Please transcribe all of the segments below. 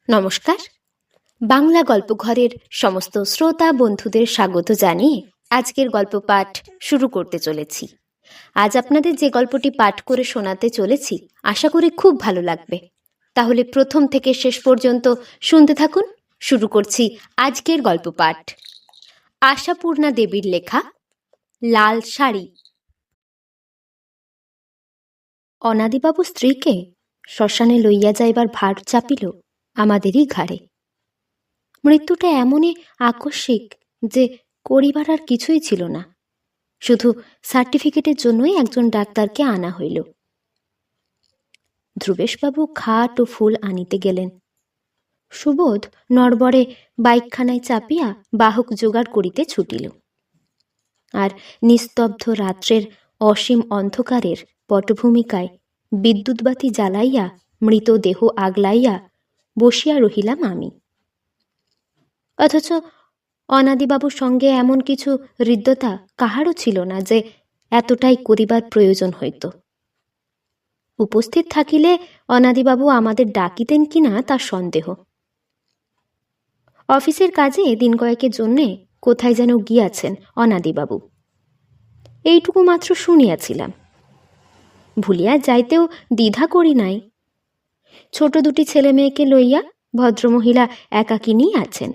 নমস্কার। বাংলা গল্পঘরের সমস্ত শ্রোতা বন্ধুদের স্বাগত জানিয়ে আজকের গল্প পাঠ শুরু করতে চলেছি। আজ আপনাদের যে গল্পটি পাঠ করে শোনাতে চলেছি আশা করি খুব ভালো লাগবে। তাহলে প্রথম থেকে শেষ পর্যন্ত শুনতে থাকুন। শুরু করছি আজকের গল্প পাঠ। আশাপূর্ণা দেবীর লেখা লাল শাড়ি। অনাদিবাবু স্ত্রীকে শ্মশানে লইয়া যাইবার ভার চাপিল আমাদেরই ঘাড়ে। মৃত্যুটা এমনই আকস্মিক যে করিবার আর কিছুই ছিল না, শুধু সার্টিফিকেটের জন্যই একজন ডাক্তারকে আনা হইল। ধ্রুবেশবাবু খাট ও ফুল আনিতে গেলেন। সুবোধ নড়বড়ে বাইকখানায় চাপিয়া বাহক জোগাড় করিতে ছুটিল। আর নিস্তব্ধ রাত্রের অসীম অন্ধকারের পটভূমিকায় বিদ্যুৎবাতি জ্বালাইয়া মৃতদেহ আগলাইয়া বসিয়া রহিলাম আমি। অথচ অনাদিবাবুর সঙ্গে এমন কিছু হৃদ্যতা কাহারও ছিল না যে এতটাই করিবার প্রয়োজন হইত। উপস্থিত থাকিলে অনাদিবাবু আমাদের ডাকিতেন কিনা তার সন্দেহ। অফিসের কাজে দিন কয়েকের জন্যে কোথায় যেন গিয়াছেন অনাদিবাবু, এইটুকু মাত্র শুনিয়াছিলাম। ভুলিয়া যাইতেও দ্বিধা করি নাই। ছোট দুটি ছেলে মেয়েকে লইয়া ভদ্রমহিলা একাকিনী আছেন।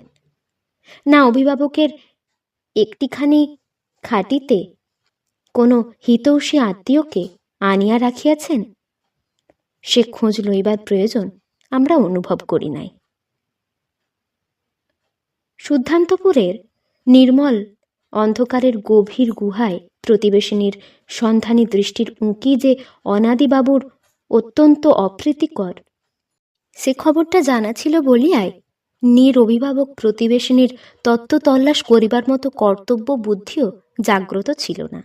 না অভিভাবকের একটিখানি খাটিতে কোনো হিতৈষী আত্মীয়কে আনিয়া রাখিয়াছেন, সে খোঁজ লইবার প্রয়োজন আমরা অনুভব করি নাই। শুদ্ধান্তপুরের নির্মল অন্ধকারের গভীর গুহায় প্রতিবেশিনীর সন্ধানী দৃষ্টির উঁকি যে অনাদিবাবুর অত্যন্ত অপ্রীতিকর, সে খবরটা জানা ছিল বলিয়ায় অভিভাবক প্রতিবেশিনীর তত্ত্ব তল্লাশ করিবার মতো কর্তব্য বুদ্ধিও জাগ্রত ছিল না।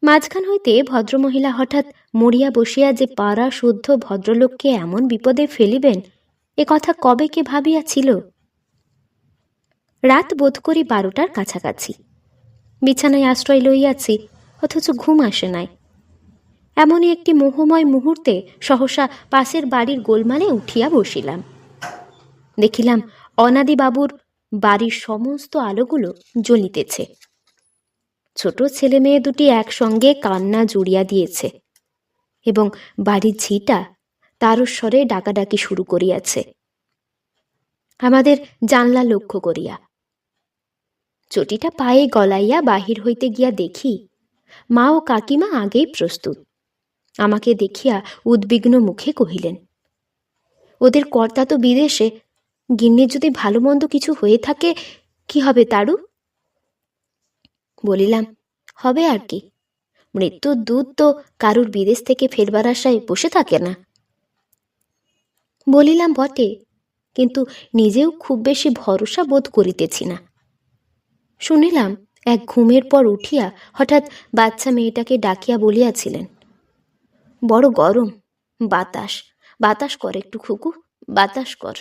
মাঝখান হইতে ভদ্রমহিলা হঠাৎ মরিয়া বসিয়া যে পাড়া শুদ্ধ ভদ্রলোককে এমন বিপদে ফেলিবেন এ কথা কবে কে ভাবিয়াছিল। রাত বোধ করি 12টার কাছাকাছি। বিছানায় আশ্রয় লইয়াছি, অথচ ঘুম আসে নাই। এমনই একটি মোহময় মুহূর্তে সহসা পাশের বাড়ির গোলমালে উঠিয়া বসিলাম। দেখিলাম অনাদিবাবুর বাড়ির সমস্ত আলোগুলো জ্বলিতেছে। ছোট ছেলে মেয়ে দুটি একসঙ্গে কান্না জুড়িয়া দিয়েছে এবং বাড়ির ঝিটা তারস্বরে ডাকাডাকি শুরু করিয়াছে আমাদের জানলা লক্ষ্য করিয়া। চটিটা পায়ে গলাইয়া বাহির হইতে গিয়া দেখি মা ও কাকিমা আগেই প্রস্তুত। আমাকে দেখিয়া উদ্বিগ্ন মুখে কহিলেন, ওদের কর্তা তো বিদেশে, গিন্নির যদি ভালো মন্দ কিছু হয়ে থাকে কি হবে তারু? বলিলাম, হবে আর কি, মৃত্যুর দূত তো কারুর বিদেশ থেকে ফেরবার আশায় বসে থাকে না। বলিলাম বটে, কিন্তু নিজেও খুব বেশি ভরসা বোধ করিতেছি না। শুনিলাম এক ঘুমের পর উঠিয়া হঠাৎ বাচ্চা মেয়েটাকে ডাকিয়া বলিয়াছিলেন, বড় গরম, বাতাস বাতাস কর একটু খুকু, বাতাস কর।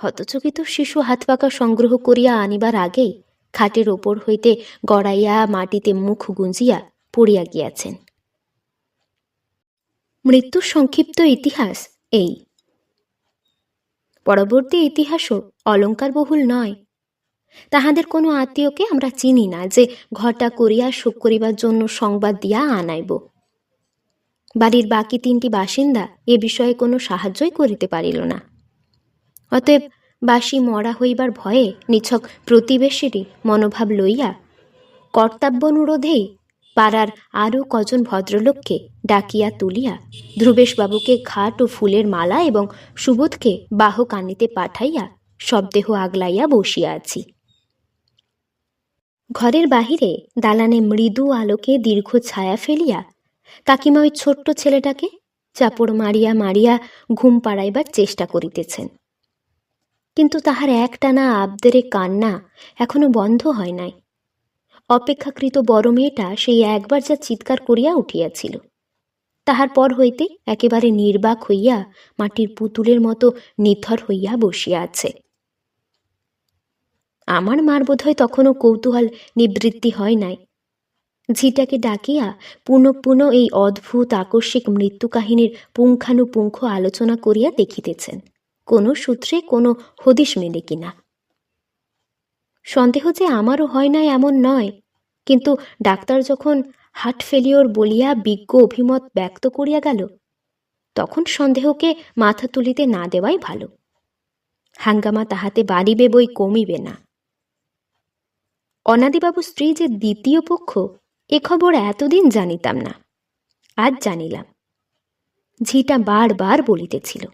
হতচকিত শিশু হাত পাকা সংগ্রহ করিয়া আনিবার আগেই খাটের ওপর হইতে গড়াইয়া মাটিতে মুখ গুঞ্জিয়া পড়িয়া গিয়াছেন। মৃত্যুর সংক্ষিপ্ত ইতিহাস এই। পরবর্তী ইতিহাসও অলঙ্কারবহুল নয়। তাহাদের কোনো আত্মীয়কে আমরা চিনি না যে ঘটা করিয়া শোক করিবার জন্য সংবাদ দিয়া আনাইব। বাড়ির বাকি 3টি বাসিন্দা এ বিষয়ে কোনো সাহায্যই করিতে পারিল না। অতএব বাসি মরা হইবার ভয়ে নিছক প্রতিবেশীরই মনোভাব লইয়া কর্তব্যানুরোধেই পাড়ার আরও কজন ভদ্রলোককে ডাকিয়া তুলিয়া ধ্রুবেশবাবুকে ঘাট ও ফুলের মালা এবং সুবোধকে বাহক আনিতে পাঠাইয়া শবদেহ আগলাইয়া বসিয়া আছি। ঘরের বাহিরে দালানে মৃদু আলোকে দীর্ঘ ছায়া ফেলিয়া কাকিমা ওই ছোট্ট ছেলেটাকে চাপড় মারিয়া মারিয়া ঘুম পাড়াইবার চেষ্টা করিতেছেন, কিন্তু তাহার একটানা আবদেরে কান্না এখনো বন্ধ হয় নাই। অপেক্ষাকৃত বড় মেয়েটা সেই একবার যা চিৎকার করিয়া উঠিয়াছিল, তাহার পর হইতে একেবারে নির্বাক হইয়া মাটির পুতুলের মতো নিথর হইয়া বসিয়া আছে। আমার মার বোধহয় তখনও কৌতূহল নিবৃত্তি হয় নাই। ঝিটাকে ডাকিয়া পুনঃ পুনঃ এই অদ্ভুত আকস্মিক মৃত্যু কাহিনীর পুঙ্খানুপুঙ্খ আলোচনা করিয়া দেখিতেছেন কোনো সূত্রে কোনো হদিশ মেলে কিনা। সন্দেহ যে আমারও হয় নাই এমন নয়, কিন্তু ডাক্তার যখন হার্ট ফেলিওর বলিয়া বিজ্ঞ অভিমত ব্যক্ত করিয়া গেল, তখন সন্দেহকে মাথা তুলিতে না দেওয়াই ভালো। হাঙ্গামা তাহাতে বাড়িবে বই কমিবে না। অনাদিবাবু স্ত্রী যে দ্বিতীয় পক্ষ, এ খবর এতদিন জানিতাম না, আজ জানিলাম। ঝিটা বারবার বলিতেছিল,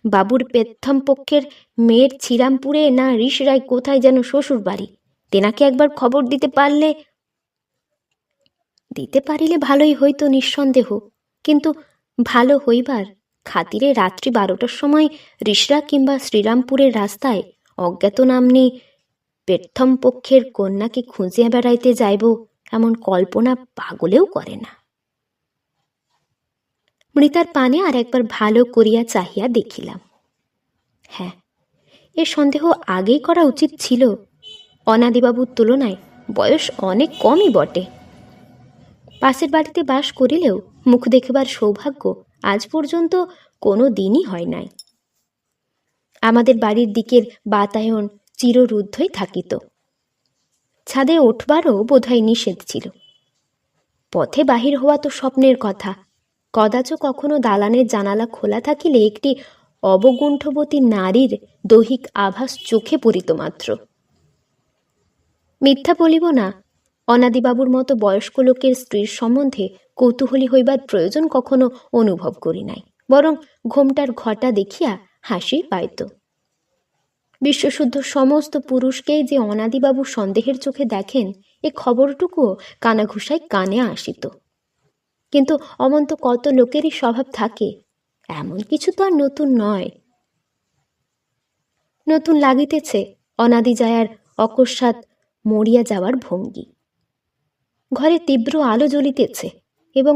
বাবুর পেত্থম পক্ষের মেয়ের ছিরামপুরে না ঋষরায় কোথায় যেন শ্বশুর বাড়ি, তেনাকে একবার খবর দিতে পারিলে ভালোই হইতো নিঃসন্দেহ, কিন্তু ভালো হইবার খাতিরে রাত্রি 12টার সময় ঋষরা কিংবা শ্রীরামপুরের রাস্তায় অজ্ঞাতনাম্নী পেত্থম পক্ষের কন্যাকে খুঁজিয়া বেড়াইতে যাইব এমন কল্পনা পাগলেও করে না। মৃতার পানে আর একবার ভালো করিয়া চাহিয়া দেখিলাম। হ্যাঁ, এ সন্দেহ আগেই করা উচিত ছিল। অনাদিবাবুর তুলনায় বয়স অনেক কমই বটে। পাশের বাড়িতে বাস করিলেও মুখ দেখবার সৌভাগ্য আজ পর্যন্ত কোনো দিনই হয় নাই। আমাদের বাড়ির দিকের বাতায়ন চিররুদ্ধই থাকিত। ছাদে উঠবারও বোধহয় নিষেধ ছিল। পথে বাহির হওয়া তো স্বপ্নের কথা। কদাচ কখনো দালানের জানালা খোলা থাকিলে একটি অবগুণ্ঠবতী নারীর দৈহিক আভাস চোখে পড়িত মাত্র। মিথ্যা বলিব না, অনাদিবাবুর মতো বয়স্ক লোকের স্ত্রীর সম্বন্ধে কৌতূহলী হইবার প্রয়োজন কখনো অনুভব করি নাই, বরং ঘোমটার ঘটা দেখিয়া হাসি পাইত। বিশ্বশুদ্ধ সমস্ত পুরুষকেই যে অনাদিবাবু সন্দেহের চোখে দেখেন, এ খবরটুকুও কানাঘুষায় কানে আসিত। কিন্তু অমন্ত কত লোকেরই স্বভাব থাকে, এমন কিছু তো আর নতুন নয়। নতুন লাগিতেছে অনাদি জায়ার অকস্মাৎ মরিয়া যাওয়ার ভঙ্গি। ঘরে তীব্র আলো জ্বলিতেছে এবং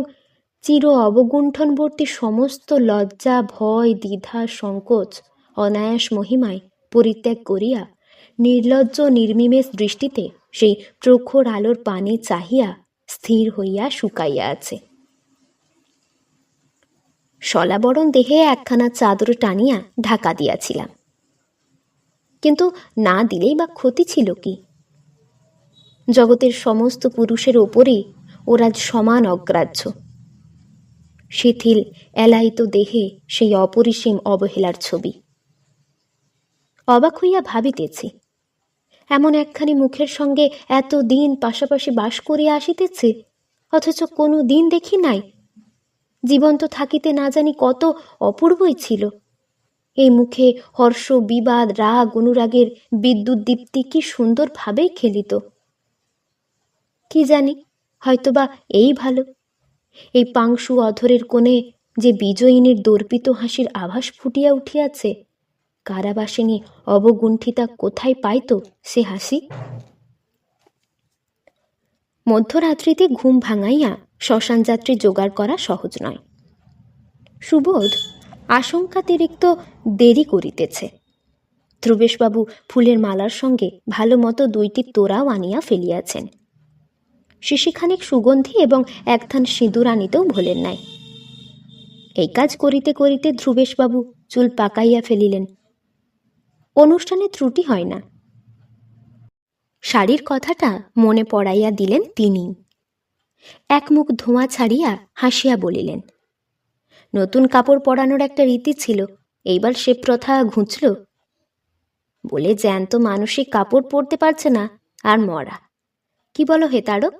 চির অবগুণ্ঠনবর্তী সমস্ত লজ্জা, ভয়, দ্বিধা, সংকোচ অনায়াস মহিমায় পরিত্যাগ করিয়া নির্লজ্জ নির্মিমেষ দৃষ্টিতে সেই প্রখর আলোর পানে চাহিয়া স্থির হইয়া শুকাইয়া আছে। শলাবরণ দেহে একখানা চাদর টানিয়া ঢাকা দিয়াছিলাম, কিন্তু না দিলেই বা ক্ষতি ছিল কি? জগতের সমস্ত পুরুষের ওপরেই ওরা সমান অগ্রাহ্য। শিথিল এলায়িত দেহে সেই অপরিসীম অবহেলার ছবি। অবাক হইয়া ভাবিতেছি, এমন একখানি মুখের সঙ্গে এত দিন পাশাপাশি বাস করিয়া আসিতেছে, অথচ কোনো দিন দেখি নাই। জীবন্ত থাকিতে না জানি কত অপূর্বই ছিল। এই মুখে হর্ষ, বিবাদ, রাগ, অনুরাগের বিদ্যুৎ দীপ্তি কি সুন্দরভাবেই খেলিত। কি জানি, হয়তোবা এই ভালো। এই পাংশু অধরের কোণে যে বিজয়িনীর দর্পিত হাসির আভাস ফুটিয়া উঠিয়াছে, কারাবাসিনী অবগুণ্ঠিতা কোথায় পাইত সে হাসি? মধ্যরাত্রিতে ঘুম ভাঙাইয়া শ্মশানযাত্রী জোগাড় করা সহজ নয়। সুবোধ আশঙ্কাতিরিক্ত দেরি করিতেছে। ধ্রুবেশবাবু ফুলের মালার সঙ্গে ভালো মতো 2টি তোড়াও আনিয়া ফেলিয়াছেন। শিশিখানিক সুগন্ধি এবং একথান সিঁদুর আনিতেও ভোলেন নাই। এই কাজ করিতে করিতে ধ্রুবেশবাবু চুল পাকাইয়া ফেলিলেন। অনুষ্ঠানে ত্রুটি হয় না। শাড়ির কথাটা মনে পড়াইয়া দিলেন তিনি। এক মুখ ধোঁয়া ছাড়িয়া হাসিয়া বলিলেন, নতুন কাপড় পরানোর একটা রীতি ছিল, এইবার সে প্রথা ঘুঁচল বলে জ্যান্ত মানসিক কাপড় পরতে পারছে না, আর মরা। কি বলো হে তারক?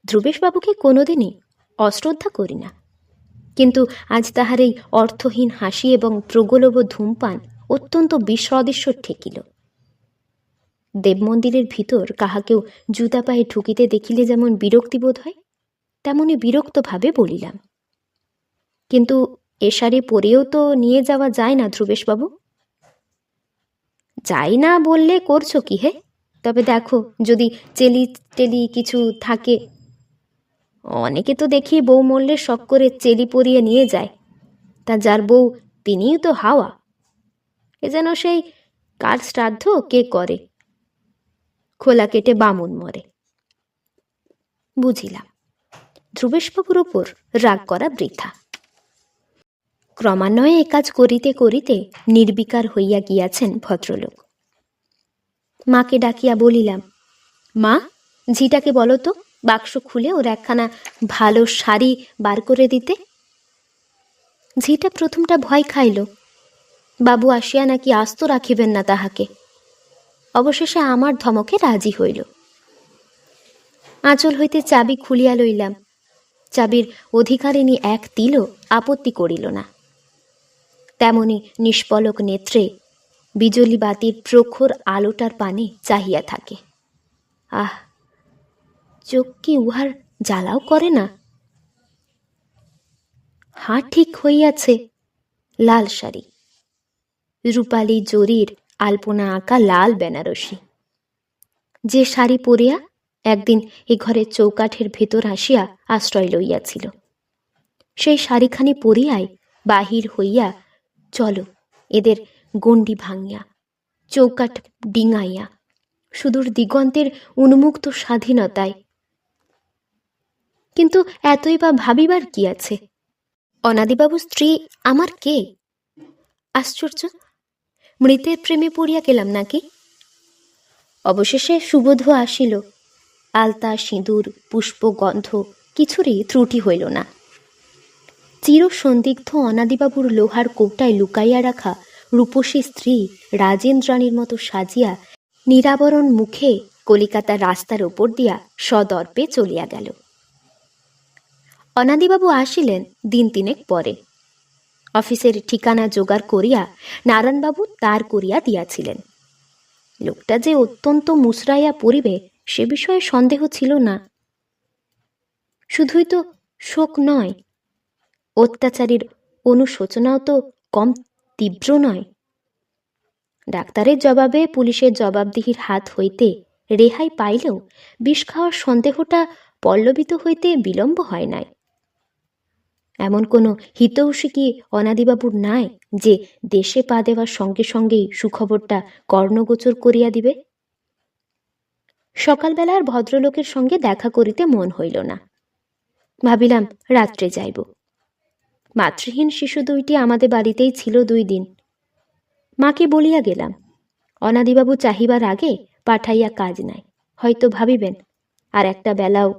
ধ্রুবেশবাবুকে কোনোদিনই অশ্রদ্ধা করি না, কিন্তু আজ তাহার এই অর্থহীন হাসি এবং প্রগলভ ধূমপান অত্যন্ত বিসদৃশ্য ঠেকিল। দেবমন্দিরের ভিতর কাহাকেও জুতা পায়ে ঢুকিতে দেখিলে যেমন বিরক্তি বোধ হয়, তেমনি বিরক্তভাবে বলিলাম, কিন্তু এ শাড়ি পরেও তো নিয়ে যাওয়া যায় না ধ্রুবেশবাবু। যাই না বললে করছো কি হে? তবে দেখো, যদি চেলি টেলি কিছু থাকে। অনেকে তো দেখি বউ মরলে শখ করে চেলি পরিয়ে নিয়ে যায়, তা যার বউ তিনিই তো হাওয়া। এ যেন সেই কার শ্রাদ্ধ কে করে, খোলা কেটে বামুন মরে, বুঝিলাম ধ্রুবেশবাবুর উপর রাগ করা বৃথা। ক্রমান্বয়ে এ কাজ করিতে করিতে নির্বিকার হইয়া গিয়াছেন ভদ্রলোক। মাকে ডাকিয়া বলিলাম, মা, ঝিটাকে বলো তো বাক্স খুলে ওর একখানা ভালো শাড়ি বার করে দিতে। ঝিটা প্রথমটা ভয় খাইল, বাবু আসিয়া নাকি আস্ত রাখিবেন না তাহাকে। অবশেষে আমার ধমকে রাজি হইল। আঁচল হইতে চাবি খুলিয়া লইলাম। চাবির অধিকারিণী এক তিলও আপত্তি করিল না। তেমনি নিষ্পলক নেত্রে বিজলি বাতির প্রখর আলোটার পানে চাহিয়া থাকে। আহ, চোখ কি উহার জ্বালাও করে না? হাঁ, ঠিক হইয়াছে, লাল শাড়ি, রূপালী জরির আলপনা আঁকা লাল বেনারসি। যে শাড়ি পরিয়া একদিন এ ঘরের চৌকাঠের ভেতর আসিয়া আশ্রয় লইয়াছিল, সেই শাড়িখানি পরিয়াই বাহির হইয়া চলো এদের গণ্ডি ভাঙিয়া, চৌকাঠ ডিঙাইয়া, সুদূর দিগন্তের উন্মুক্ত স্বাধীনতায়। কিন্তু এতই বা ভাবিবার কি আছে? অনাদিবাবুর স্ত্রী আমার কে? আশ্চর্য, মৃতের প্রেমে পড়িয়া গেলাম নাকি? অবশেষে সুবোধ আসিল। আলতা, সিঁদুর, পুষ্প, গন্ধ কিছুরই ত্রুটি হইল না। চিরসন্দিগ্ধ অনাদিবাবুর লোহার কৌটায় লুকাইয়া রাখা রূপসী স্ত্রী রাজেন্দ্রাণীর মতো সাজিয়া নিরাবরণ মুখে কলিকাতার রাস্তার ওপর দিয়া সদর্পে চলিয়া গেল। অনাদিবাবু আসিলেন দিন তিনেক পরে। অফিসের ঠিকানা জোগাড় করিয়া নারায়ণবাবু তার করিয়া দিয়াছিলেন। লোকটা যে অত্যন্ত মুসরাইয়া পড়িবে সে বিষয়ে সন্দেহ ছিল না। শুধুই তো শোক নয়, অত্যাচারীর অনুশোচনাও তো কম তীব্র নয়। ডাক্তারের জবাবে পুলিশের জবাবদিহির হাত হইতে রেহাই পাইলেও বিষ খাওয়ার সন্দেহটা পল্লবিত হইতে বিলম্ব হয় নাই। এমন কোনো হিতৈষী কি অনাদিবাবুর নাই যে দেশে পা দেওয়ার সঙ্গে সঙ্গেই সুখবরটা কর্ণগোচর করিয়া দিবে? সকালবেলার ভদ্রলোকের সঙ্গে দেখা করিতে মন হইল না। ভাবিলাম রাত্রে যাইব। মাতৃহীন শিশু দুইটি আমাদের বাড়িতেই ছিল 2 দিন। মাকে বলিয়া গেলাম, অনাদিবাবু চাহিবার আগে পাঠাইয়া কাজ নাই, হয়তো ভাবিবেন আর একটা বেলাও।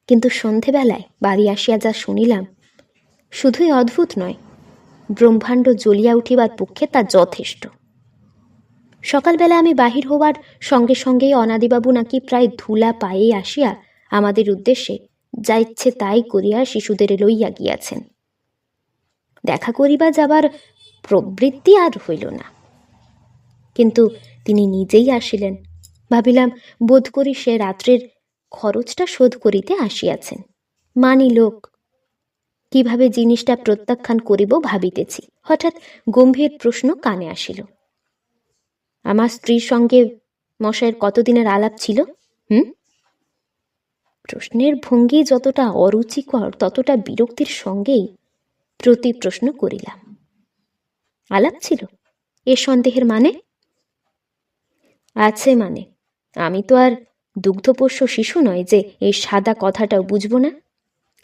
কিন্তু সন্ধেবেলায় বাড়ি আসিয়া যা শুনিলাম, শুধুই অদ্ভুত নয়, ব্রহ্মাণ্ড জ্বলিয়া উঠিবার পক্ষে তা যথেষ্ট। সকালবেলা আমি বাহির হওয়ার সঙ্গে সঙ্গেই অনাদিবাবু নাকি প্রায় ধুলা পায়ে আসিয়া আমাদের উদ্দেশ্যে যা ইচ্ছে তাই করিয়া শিশুদের লইয়া গিয়াছেন। দেখা করিবা যাবার প্রবৃত্তি আর হইল না। কিন্তু তিনি নিজেই আসিলেন। ভাবিলাম বোধ করি সে রাত্রের খরচটা শোধ করিতে আসিয়াছেন। মানি লোক, কিভাবে জিনিসটা প্রত্যাখ্যান করিব ভাবিতেছি। হঠাৎ গম্ভীর প্রশ্ন কানে আসিল, আমার স্ত্রীর সঙ্গে মশাইয়ের কতদিনের আলাপ ছিল? প্রশ্নের ভঙ্গি যতটা অরুচিকর ততটা বিরক্তির সঙ্গেই প্রতি প্রশ্ন করিলাম। আলাপ ছিল? এ সন্দেহের মানে? আছে মানে, আমি তো আর দুগ্ধপোষ্য শিশু নয় যে এই সাদা কথাটাও বুঝব না।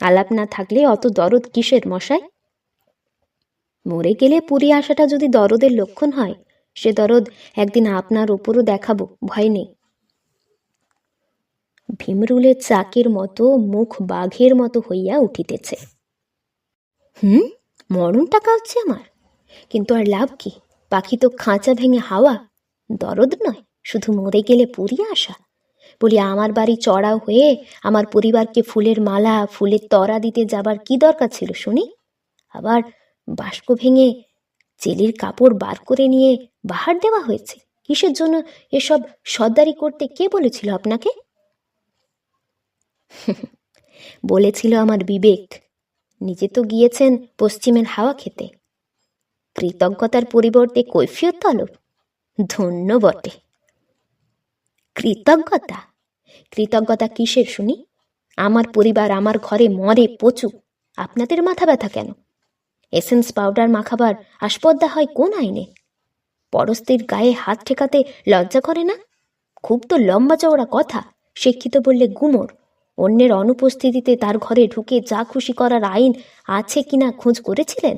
আলাপ না থাকলে অত দরদ কিসের মশাই? মরে গেলে পুড়ে আসাটা যদি দরদের লক্ষণ হয়, সে দরদ একদিন আপনার ওপরও দেখাবো, ভয় নেই। ভীমরুলের চাকের মতো মুখ বাঘের মতো হইয়া উঠিতেছে। মরণ টাকা হচ্ছে আমার, কিন্তু আর লাভ কি? পাখি তো খাঁচা ভেঙে হাওয়া, দরদ নয়, শুধু মরে গেলে পুড়িয়ে আসা। বলি, আমার বাড়ি চড়াও হয়ে আমার পরিবারকে ফুলের মালা, ফুলের তরা দিতে যাবার কি দরকার ছিল শুনি? আবার বাস্ক ভেঙে চেলির কাপড় বার করে নিয়ে বাহার দেওয়া হয়েছে। কিসের জন্য এসব সর্দারি করতে কে বলেছিল আপনাকে? বলেছিল আমার বিবেক। নিজে তো গিয়েছেন পশ্চিমের হাওয়া খেতে। কৃতজ্ঞতার পরিবর্তে কৈফিয়ত তলব, ধন্য বটে। কৃতজ্ঞতা? কৃতজ্ঞতা কিসের শুনি? আমার পরিবার আমার ঘরে মরে পচুক, আপনাদের মাথা ব্যথা কেন? এসেন্স পাউডার মাখাবার আস্পর্ধা হয় কোন আইনে? পরস্ত্রীর গায়ে হাত ঠেকাতে লজ্জা করে না? খুব তো লম্বা চওড়া কথা, শিক্ষিত বললে গুমর। অন্যের অনুপস্থিতিতে তার ঘরে ঢুকে যা খুশি করার আইন আছে কিনা খোঁজ করেছিলেন?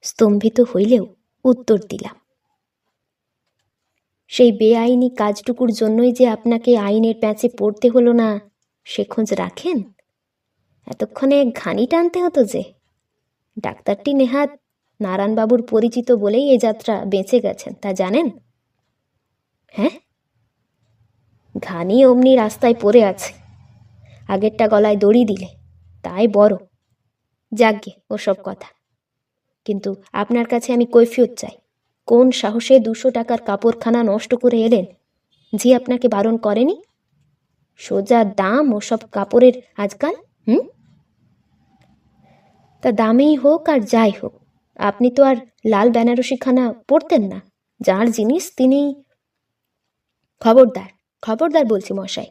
স্তম্ভিত হইলেও উত্তর দিলাম, সেই বেআইনি কাজটুকুর জন্যই যে আপনাকে আইনের প্যাঁচে পড়তে হলো না, সে খোঁজ রাখেন? এতক্ষণে ঘানি টানতে হতো যে। ডাক্তারটি নেহাত নারায়ণবাবুর পরিচিত বলেই এ যাত্রা বেঁচে গেছেন, তা জানেন? হ্যাঁ, ঘানি অমনি রাস্তায় পড়ে আছে, আগেরটা গলায় দড়ি দিলে, তাই বড়। যাকগে ওসব কথা, কিন্তু আপনার কাছে আমি কৈফিয়ত চাই। কোন সাহসে 200 টাকার কাপড়খানা নষ্ট করে এলেন? জি আপনাকে বারণ করেনি? সোজা দাম ওসব কাপড়ের আজকাল। তা দামেই হোক আর যাই হোক, আপনি তো আর লাল বেনারসিখানা পরতেন না। যার জিনিস তিনি। খবরদার, খবরদার বলছি মশাই,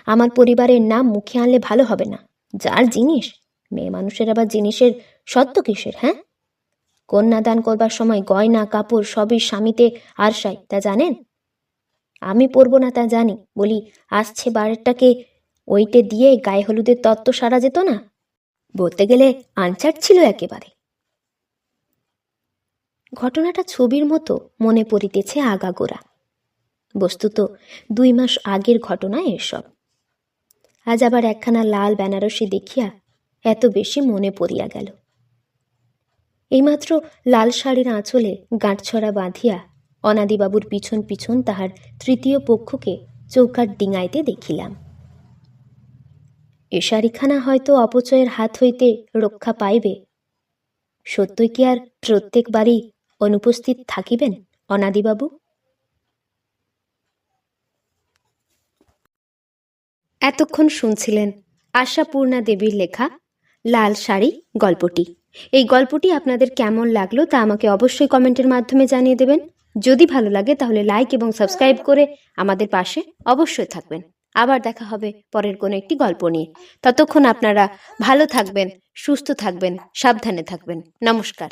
আমার পরিবারের নাম মুখে আনলে ভালো হবে না। যার জিনিস, মেয়ে মানুষের আবার জিনিসের সত্য কিসের? হ্যাঁ, কন্যাদান করবার সময় গয়না কাপড় সবই স্বামীতে আরশাই, তা জানেন? আমি পরব না তা জানি, বলি আসছে বারেরটাকে ওইটে দিয়ে গায়ে হলুদের তত্ত্ব সারা যেত না? বলতে গেলে আনচাট ছিল একেবারে। ঘটনাটা ছবির মতো মনে পড়িতেছে আগাগোড়া। বস্তুত 2 মাস আগের ঘটনা এসব। আজ আবার একখানা লাল বেনারসি দেখিয়া এত বেশি মনে পড়িয়া গেল। এইমাত্র লাল শাড়ির আঁচলে গাঁটছড়া বাঁধিয়া অনাদিবাবুর পিছন পিছন তাহার তৃতীয় পক্ষকে চৌকাঠ ডিঙাইতে দেখিলাম। এ শাড়িখানা হয়তো অপচয়ের হাত হইতে রক্ষা পাইবে। সত্যই কি আর প্রত্যেকবারই অনুপস্থিত থাকিবেন অনাদিবাবু? এতক্ষণ শুনছিলেন আশাপূর্ণা দেবীর লেখা লাল শাড়ি গল্পটি। এই গল্পটি আপনাদের কেমন লাগলো তা আমাকে অবশ্যই কমেন্টের মাধ্যমে জানিয়ে দেবেন। যদি ভালো লাগে তাহলে লাইক এবং সাবস্ক্রাইব করে আমাদের পাশে অবশ্যই থাকবেন। আবার দেখা হবে পরের কোনো একটি গল্প নিয়ে। ততক্ষণ আপনারা ভালো থাকবেন, সুস্থ থাকবেন, সাবধানে থাকবেন। নমস্কার।